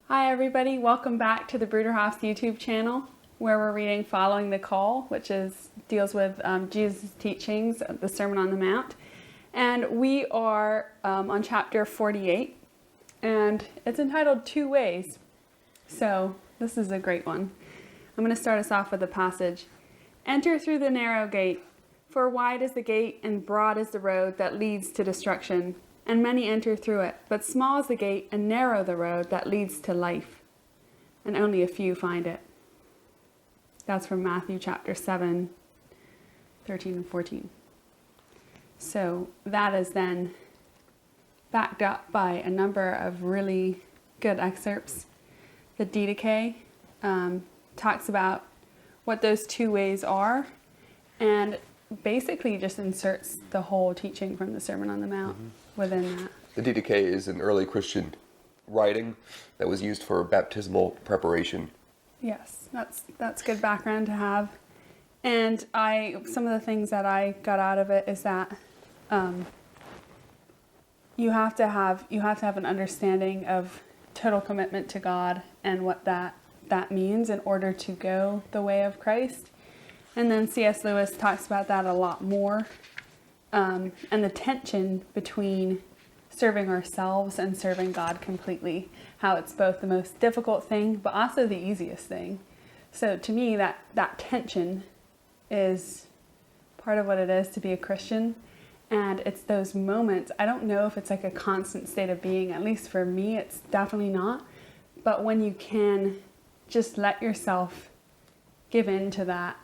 Hi everybody, welcome back to the Bruderhof's YouTube channel where we're reading Following the Call, which deals with Jesus' teachings, the Sermon on the Mount. And we are on chapter 48, and it's entitled Two Ways. So this is a great one. I'm going to start us off with a passage. Enter through the narrow gate, for wide is the gate and broad is the road that leads to destruction, and many enter through it. But small is the gate and narrow the road that leads to life, and only a few find it. That's from Matthew chapter 7, 13 and 14. So that is then backed up by a number of really good excerpts. The Didache talks about what those two ways are, and basically just inserts the whole teaching from the Sermon on the Mount within that. The Didache is an early Christian writing that was used for baptismal preparation. Yes, that's good background to have. And some of the things that I got out of it is that you have to have an understanding of total commitment to God and what that means in order to go the way of Christ. And then C.S. Lewis talks about that a lot more, and the tension between serving ourselves and serving God completely, how it's both the most difficult thing but also the easiest thing. So to me, that tension is part of what it is to be a Christian. And it's those moments, I don't know if it's like a constant state of being, at least for me, it's definitely not. But when you can just let yourself give in to that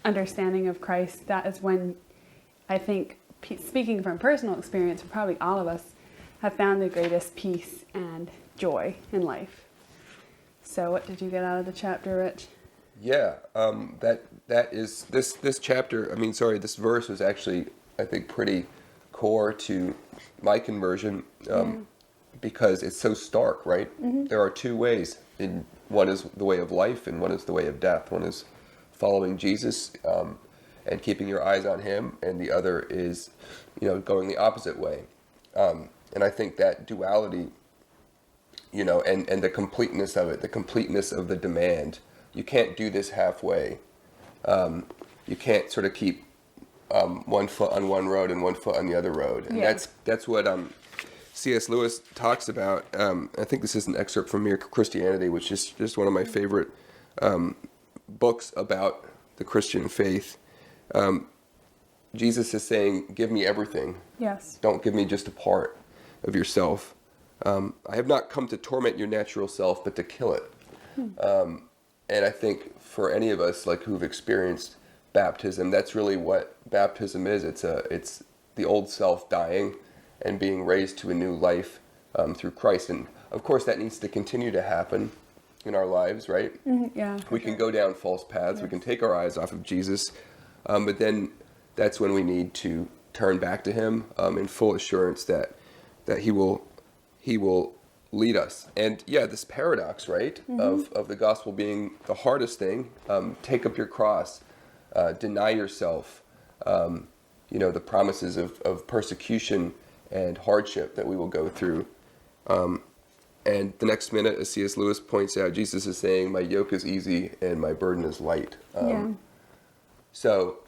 understanding of Christ, that is when I think, speaking from personal experience, probably all of us have found the greatest peace and joy in life. So what did you get out of the chapter, Rich? Yeah, that is this chapter. This verse was actually, I think, pretty core to my conversion because it's so stark, right? Mm-hmm. There are two ways. One is the way of life, and one is the way of death. One is following Jesus and keeping your eyes on him, and the other is, going the opposite way. And I think that duality, and the completeness of it, the completeness of the demand. You can't do this halfway. You can't sort of keep 1 foot on one road and 1 foot on the other road. And that's what C.S. Lewis talks about. I think this is an excerpt from Mere Christianity, which is just one of my favorite books about the Christian faith. Jesus is saying, give me everything. Yes. Don't give me just a part of yourself. I have not come to torment your natural self, but to kill it. And I think for any of us who've experienced baptism, that's really what baptism is. It's the old self dying and being raised to a new life through Christ. And of course that needs to continue to happen in our lives, right? Yeah. We can go down false paths. Yes. We can take our eyes off of Jesus. But then that's when we need to turn back to him in full assurance that he will lead us. And this paradox, right, of the gospel being the hardest thing. Take up your cross, deny yourself, the promises of persecution and hardship that we will go through. And the next minute, as C.S. Lewis points out, Jesus is saying, my yoke is easy and my burden is light. So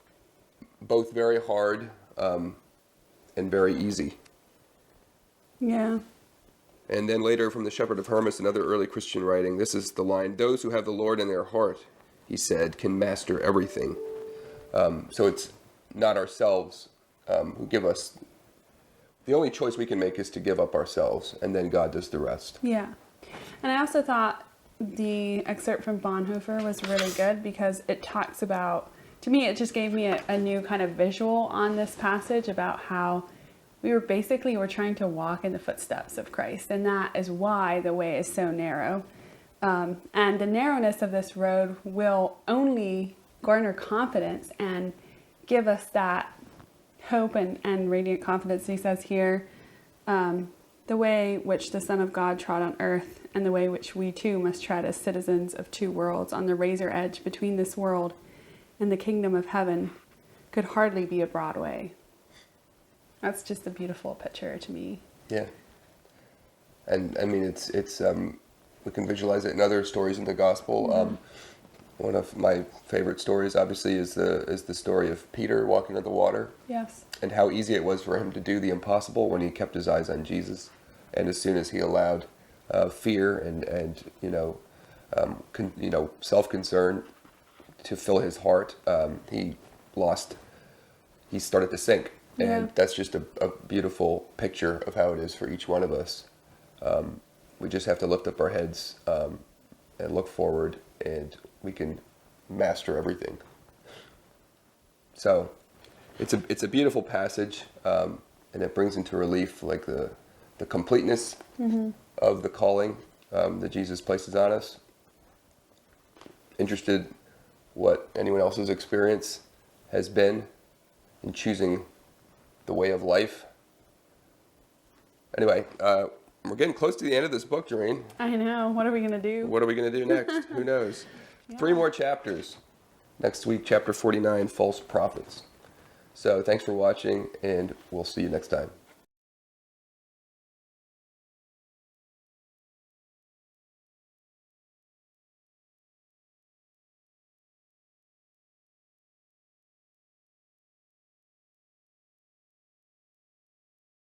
both very hard and very easy. Yeah. And then later from the Shepherd of Hermas, another early Christian writing, this is the line, those who have the Lord in their heart, he said, can master everything. So it's not ourselves who give us. The only choice we can make is to give up ourselves, and then God does the rest. Yeah. And I also thought the excerpt from Bonhoeffer was really good because it talks about, to me, it just gave me a new kind of visual on this passage about how we're trying to walk in the footsteps of Christ. And that is why the way is so narrow. And the narrowness of this road will only garner confidence and give us that hope and radiant confidence. He says here, the way which the Son of God trod on earth and the way which we too must tread as citizens of two worlds on the razor edge between this world and the kingdom of heaven could hardly be a broad way. That's just a beautiful picture to me. Yeah. And I mean, it's we can visualize it in other stories in the gospel. One of my favorite stories, obviously, is the story of Peter walking on the water. Yes. And how easy it was for him to do the impossible when he kept his eyes on Jesus. And as soon as he allowed fear and self-concern to fill his heart, he started to sink. And that's just a beautiful picture of how it is for each one of us. We just have to lift up our heads and look forward, and we can master everything. So it's a beautiful passage, and it brings into relief like the completeness of the calling that Jesus places on us. Interested what anyone else's experience has been in choosing the way of life. Anyway, we're getting close to the end of this book, Doreen. I know. What are we going to do? What are we going to do next? Who knows? 3 more chapters. Next week, chapter 49, False Prophets. So thanks for watching, and we'll see you next time.